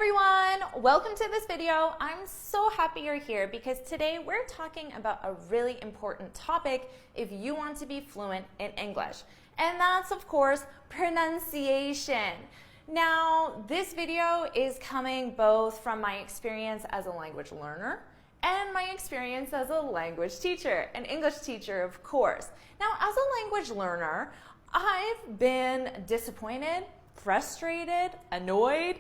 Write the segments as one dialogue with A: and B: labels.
A: everyone, welcome to this video. I'm so happy you're here because today we're talking about a really important topic if you want to be fluent in English, and that's of course pronunciation. Now, this video is coming both from my experience as a language learner and my experience as a language teacher, an English teacher of course. Now, as a language learner, I've been disappointed, frustrated, annoyed,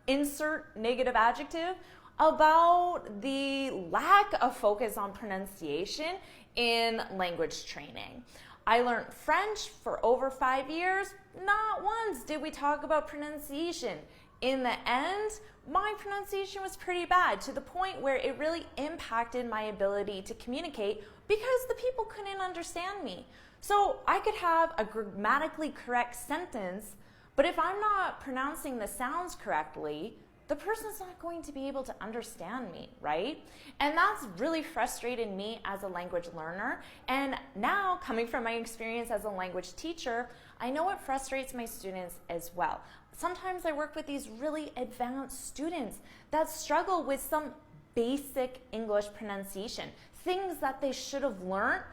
A: insert negative adjective, about the lack of focus on pronunciation in language training. I learned French for over 5 years. Not once did we talk about pronunciation. In the end, my pronunciation was pretty bad to the point where it really impacted my ability to communicate because the people couldn't understand me. So I could have a grammatically correct sentence, but if I'm not pronouncing the sounds correctly, the person's not going to be able to understand me, right? And that's really frustrated me as a language learner. And now, coming from my experience as a language teacher, I know it frustrates my students as well. Sometimes I work with these really advanced students that struggle with some basic English pronunciation, things that they should have learned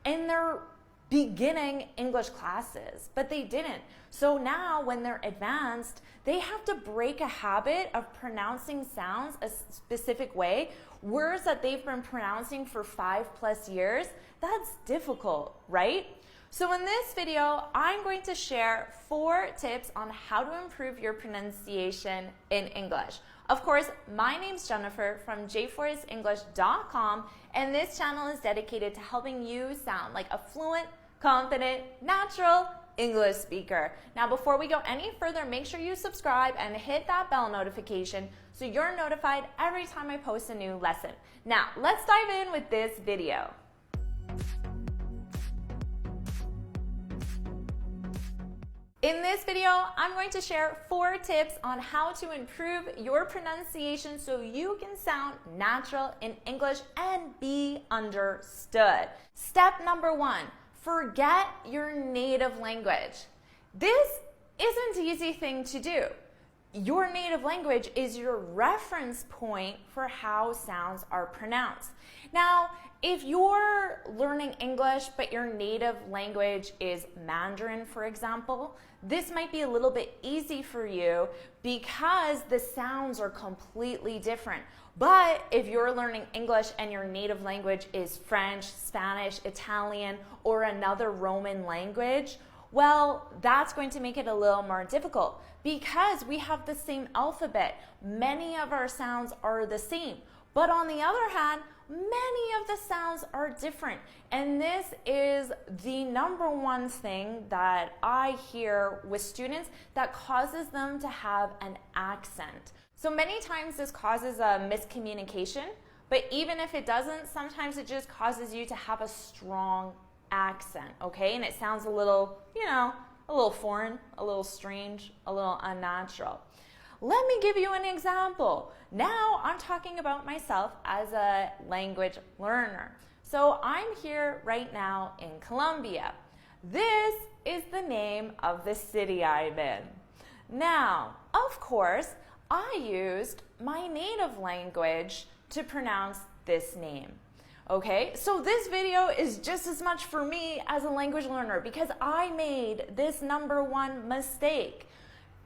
A: in their beginning English classes, but they didn't. So now when they're advanced, they have to break a habit of pronouncing sounds a specific way, words that they've been pronouncing for 5+ years. That's difficult, right? So in this video, I'm going to share 4 tips on how to improve your pronunciation in English. Of course, my name's Jennifer from jforrestenglish.com, and this channel is dedicated to helping you sound like a fluent, confident, natural English speaker. Now, before we go any further, make sure you subscribe and hit that bell notification so you're notified every time I post a new lesson. Now, let's dive in with this video. In this video, I'm going to share 4 tips on how to improve your pronunciation so you can sound natural in English and be understood. Step number 1, forget your native language. This isn't an easy thing to do. Your native language is your reference point for how sounds are pronounced. Now, if you're learning English but your native language is Mandarin, for example, this might be a little bit easy for you because the sounds are completely different. But if you're learning English and your native language is French, Spanish, Italian, or another Roman language, well, that's going to make it a little more difficult because we have the same alphabet. Many of our sounds are the same. But on the other hand, many of the sounds are different. And this is the number one thing that I hear with students that causes them to have an accent. So many times this causes a miscommunication, but even if it doesn't, sometimes it just causes you to have a strong accent, okay? And it sounds a little, a little foreign, a little strange, a little unnatural. Let me give you an example. Now I'm talking about myself as a language learner. So I'm here right now in Colombia. This is the name of the city I'm in. Now, of course, I used my native language to pronounce this name. Okay, so this video is just as much for me as a language learner because I made this number 1 mistake.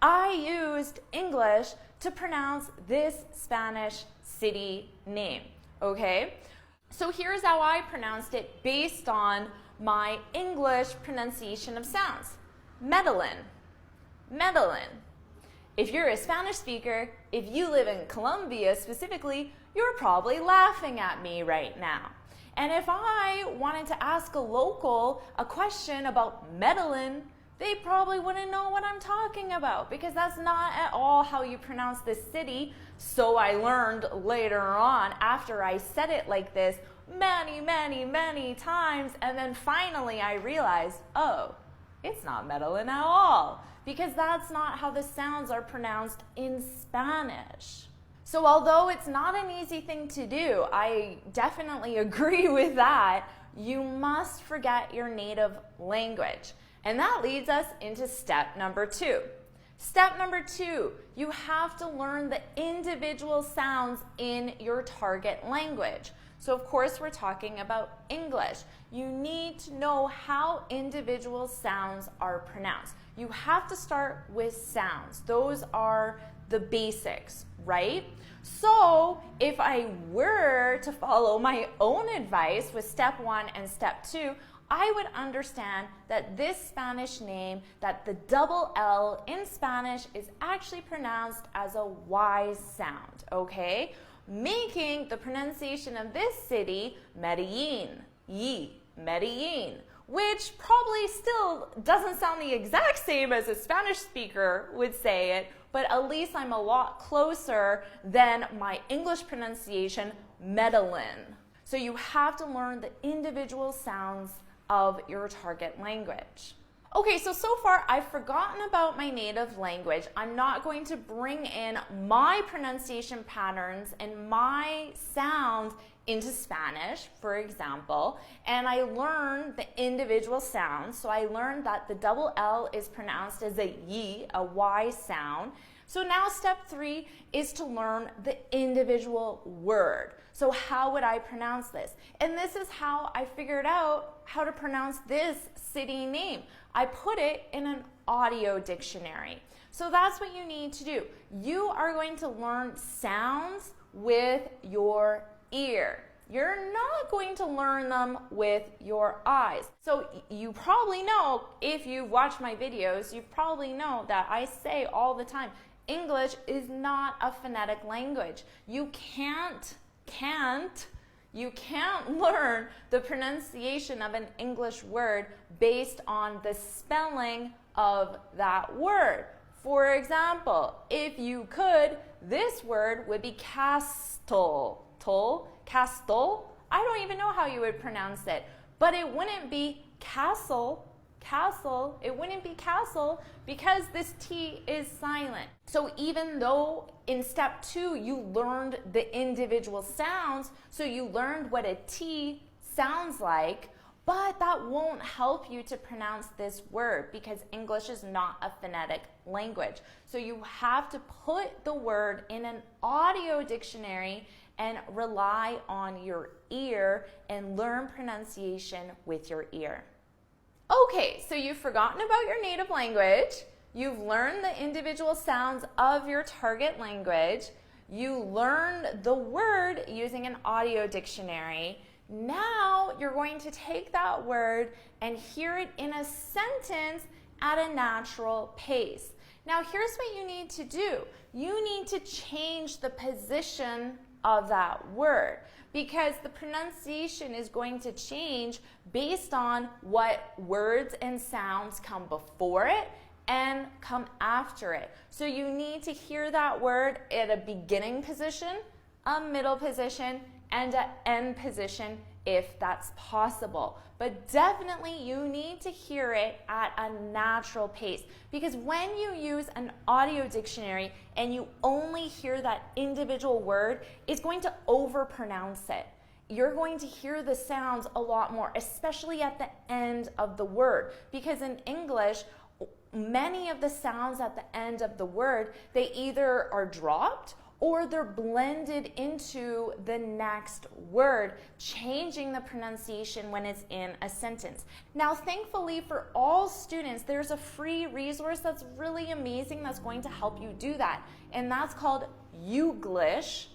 A: I used English to pronounce this Spanish city name, okay? So here's how I pronounced it based on my English pronunciation of sounds. Medellin, Medellin. If you're a Spanish speaker, if you live in Colombia specifically, you're probably laughing at me right now. And if I wanted to ask a local a question about Medellin, they probably wouldn't know what I'm talking about because that's not at all how you pronounce this city. So I learned later on after I said it like this many, many, many times, and then finally I realized, oh, it's not Medellin at all because that's not how the sounds are pronounced in Spanish. So although it's not an easy thing to do, I definitely agree with that, you must forget your native language. And that leads us into step number 2. Step number 2, you have to learn the individual sounds in your target language. So of course we're talking about English. You need to know how individual sounds are pronounced. You have to start with sounds. Those are the basics, right? So if I were to follow my own advice with step 1 and step 2, I would understand that this Spanish name, that the double L in Spanish is actually pronounced as a Y sound, okay? Making the pronunciation of this city Medellin, Medellin, which probably still doesn't sound the exact same as a Spanish speaker would say it, but at least I'm a lot closer than my English pronunciation, Medellin. So you have to learn the individual sounds of your target language. Okay, so far I've forgotten about my native language. I'm not going to bring in my pronunciation patterns and my sounds into Spanish, for example, and I learned the individual sounds. So I learned that the double L is pronounced as a Y, a Y sound. So now step 3 is to learn the individual word. So how would I pronounce this? And this is how I figured out how to pronounce this city name. I put it in an audio dictionary. So that's what you need to do. You are going to learn sounds with your ear. You're not going to learn them with your eyes. So you probably know, if you watch my videos, you probably know that I say all the time, English is not a phonetic language. You can't learn the pronunciation of an English word based on the spelling of that word. For example, if you could, this word would be castle. Castle. I don't even know how you would pronounce it, but it wouldn't be castle. It wouldn't be castle because this T is silent. So even though in step 2 you learned the individual sounds, so you learned what a T sounds like, but that won't help you to pronounce this word because English is not a phonetic language. So you have to put the word in an audio dictionary and rely on your ear and learn pronunciation with your ear. Okay, so you've forgotten about your native language, you've learned the individual sounds of your target language, you learned the word using an audio dictionary. Now you're going to take that word and hear it in a sentence at a natural pace. Now here's what you need to do. You need to change the position of that word because the pronunciation is going to change based on what words and sounds come before it and come after it. So you need to hear that word at a beginning position, a middle position, and an end position if that's possible. But definitely you need to hear it at a natural pace because when you use an audio dictionary and you only hear that individual word, it's going to overpronounce it. You're going to hear the sounds a lot more, especially at the end of the word, because in English, many of the sounds at the end of the word, they either are dropped or they're blended into the next word, changing the pronunciation when it's in a sentence. Now, thankfully for all students, there's a free resource that's really amazing that's going to help you do that, and that's called Youglish.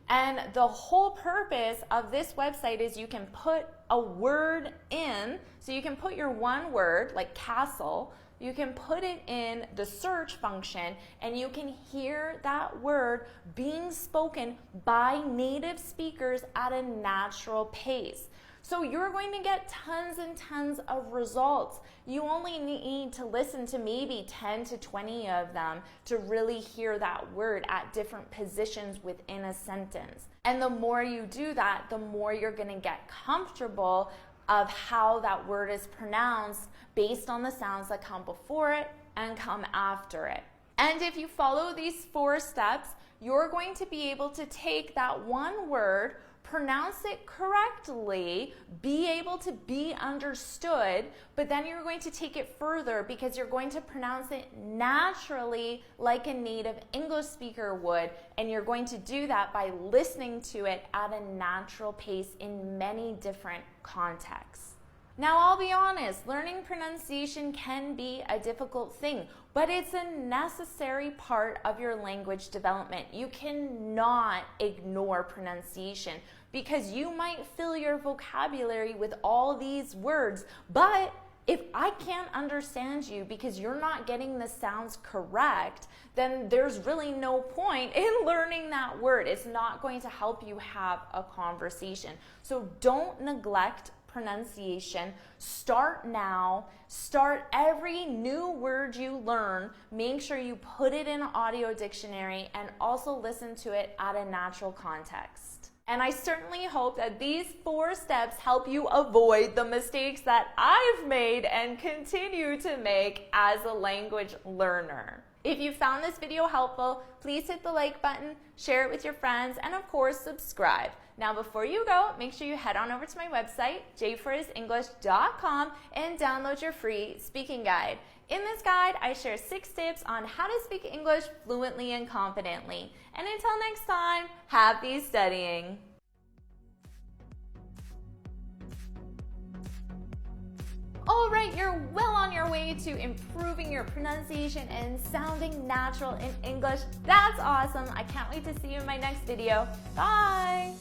A: And the whole purpose of this website is you can put a word in, so you can put your one word, like castle, you can put it in the search function and you can hear that word being spoken by native speakers at a natural pace. So you're going to get tons and tons of results. You only need to listen to maybe 10 to 20 of them to really hear that word at different positions within a sentence. And the more you do that, the more you're going to get comfortable of how that word is pronounced based on the sounds that come before it and come after it. And if you follow these 4 steps, you're going to be able to take that one word pronounce it correctly, be able to be understood, but then you're going to take it further because you're going to pronounce it naturally like a native English speaker would, and you're going to do that by listening to it at a natural pace in many different contexts. Now, I'll be honest, learning pronunciation can be a difficult thing, but it's a necessary part of your language development. You cannot ignore pronunciation because you might fill your vocabulary with all these words, but if I can't understand you because you're not getting the sounds correct, then there's really no point in learning that word. It's not going to help you have a conversation. So don't neglect pronunciation. Start now. Start every new word you learn. Make sure you put it in an audio dictionary and also listen to it at a natural context. And I certainly hope that these 4 steps help you avoid the mistakes that I've made and continue to make as a language learner. If you found this video helpful, please hit the like button, share it with your friends, and of course, subscribe. Now, before you go, make sure you head on over to my website, jfortisenglish.com, and download your free speaking guide. In this guide, I share 6 tips on how to speak English fluently and confidently. And until next time, happy studying! All right, you're well on your way to improving your pronunciation and sounding natural in English. That's awesome. I can't wait to see you in my next video. Bye!